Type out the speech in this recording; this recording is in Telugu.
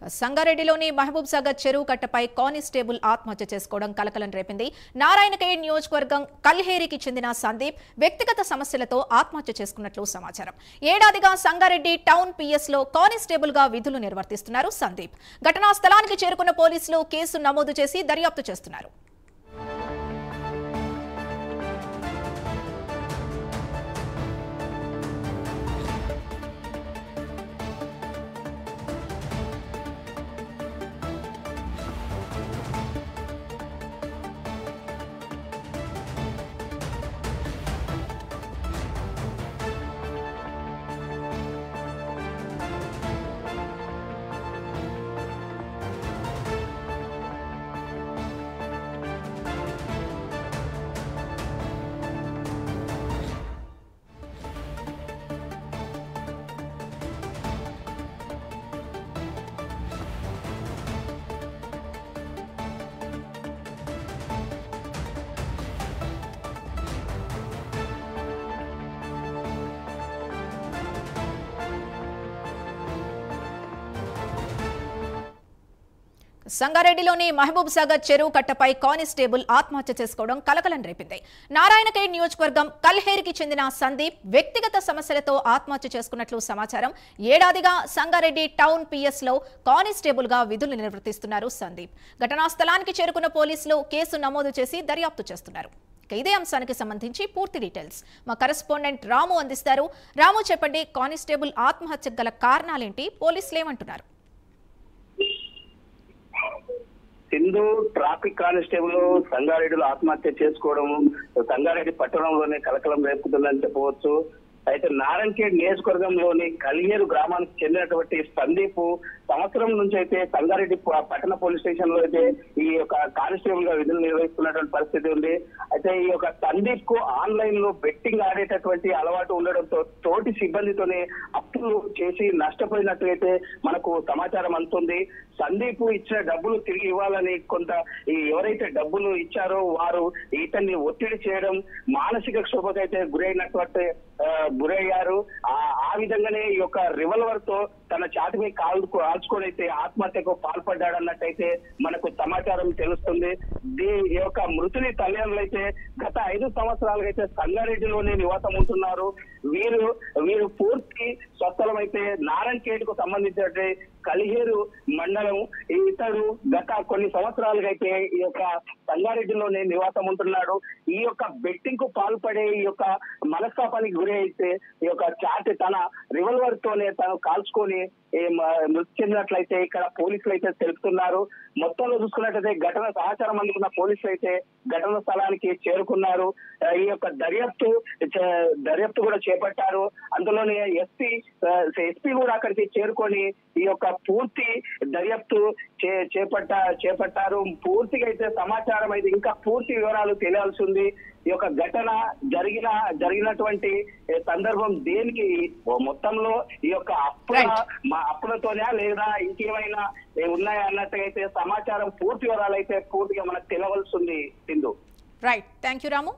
సంగారెడ్డిలోని మహబూబ్ సాగర్ చెరువు కట్టపై కానిస్టేబుల్ ఆత్మహత్య చేసుకోవడం కలకలం రేపింది. నారాయణఖేడ్ నియోజకవర్గం కల్హేరికి చెందిన సందీప్ వ్యక్తిగత సమస్యలతో ఆత్మహత్య చేసుకున్నట్లు సమాచారం. ఏడాదిగా సంగారెడ్డి టౌన్ పిఎస్ లో కానిస్టేబుల్ గా విధులు నిర్వర్తిస్తున్నారు సందీప్. ఘటనా స్థలానికి చేరుకున్న పోలీసులు కేసు నమోదు చేసి దర్యాప్తు చేస్తున్నారు. సంగారెడ్డిలోని మహబూబ్ సాగర్ చెరువు కట్టపై కానిస్టేబుల్ ఆత్మహత్య చేసుకోవడం కలకలం రేపింది. నారాయణఖేడ్ నియోజకవర్గం కల్హేరికి చెందిన సందీప్ వ్యక్తిగత సమస్యలతో ఆత్మహత్య చేసుకున్నట్లు సమాచారం. ఏడాదిగా సంగారెడ్డి టౌన్ పిఎస్ లో కానిస్టేబుల్ గా విధులు నిర్వర్తిస్తున్నారు సందీప్. ఘటనా స్థలానికి చేరుకున్న పోలీసులు కేసు నమోదు చేసి దర్యాప్తు చేస్తున్నారు. ఇదే అంశానికి సంబంధించి పూర్తి డీటెయిల్స్ మా కరెస్పాండెంట్ రాము అందిస్తారు. రాము, చెప్పండి, కానిస్టేబుల్ ఆత్మహత్యకు గల కారణాలేంటి, పోలీసులు ఏమంటున్నారు? సింధు ట్రాఫిక్ కానిస్టేబుల్ సంగారెడ్డిలో ఆత్మహత్య చేసుకోవడం సంగారెడ్డి పట్టణంలోనే కలకలం రేపుతుందని చెప్పవచ్చు. అయితే నారాయణఖేడ్ నియోజకవర్గంలోని కలియేరు గ్రామానికి చెందినటువంటి సందీప్ సంవత్సరం నుంచి అయితే సంగారెడ్డి పట్టణ పోలీస్ స్టేషన్ లో అయితే ఈ యొక్క కానిస్టేబుల్ గా విధులు నిర్వహిస్తున్నటువంటి పరిస్థితి ఉంది. అయితే ఈ యొక్క సందీప్ కు ఆన్లైన్ లో బెట్టింగ్ ఆడేటటువంటి అలవాటు ఉండడంతో తోటి సిబ్బందితోనే అప్పులు చేసి నష్టపోయినట్టు అయితే మనకు సమాచారం అందుతుంది. సందీప్ ఇచ్చిన డబ్బులు తిరిగి ఇవ్వాలని కొంత ఎవరైతే డబ్బులు ఇచ్చారో వారు ఇతన్ని ఒత్తిడి చేయడం, మానసిక క్షోభకైతే గురయ్యారు. ఆ విధంగానే ఈ యొక్క రివల్వర్ తో తన ఛాతిపై కాల్చుకొని అయితే ఆత్మహత్యకు పాల్పడ్డాడన్నట్టయితే మనకు సమాచారం తెలుస్తుంది. ఈ యొక్క మృతుని తల్లిదండ్రులు అయితే గత 5 సంవత్సరాలుగా అయితే సంగారెడ్డిలోనే నివాసం ఉంటున్నారు. వీరు పూర్తి స్వస్థలం అయితే నారాయణఖేడ్ కు సంబంధించిన కలిహేరు మండలం. ఇతడు గత కొన్ని సంవత్సరాలుగా అయితే ఈ యొక్క సంగారెడ్డిలోనే నివాసం ఉంటున్నాడు. ఈ యొక్క బెట్టింగ్ కు పాల్పడే ఈ యొక్క మనస్తాపానికి గురి అయితే ఈ యొక్క చాట్ తన రివల్వర్ తోనే తను కాల్చుకొని మృతి చెందినట్లయితే ఇక్కడ పోలీసులు అయితే తెలుపుతున్నారు. మొత్తంలో చూసుకున్నట్లయితే ఘటన సమాచారం అందుకున్న పోలీసులు అయితే ఘటన స్థలానికి చేరుకున్నారు. ఈ యొక్క దర్యాప్తు కూడా చేపట్టారు. అందులోనే ఎస్పీ కూడా అక్కడికి చేరుకొని ఈ యొక్క పూర్తి దర్యాప్తు చేపట్టారు. పూర్తిగా అయితే సమాచారం అయితే ఇంకా పూర్తి వివరాలు తెలియాల్సి ఉంది. ఈ యొక్క ఘటన జరిగినటువంటి సందర్భం దేనికి మొత్తంలో ఈ యొక్క అప్పులతోనే లేదా ఇంకేమైనా ఉన్నాయా అన్నట్టుగా అయితే సమాచారం పూర్తి వివరాలు అయితే పూర్తిగా మనకు తెలియవలసి ఉంది. Sindhu. Right, thank you Ramu.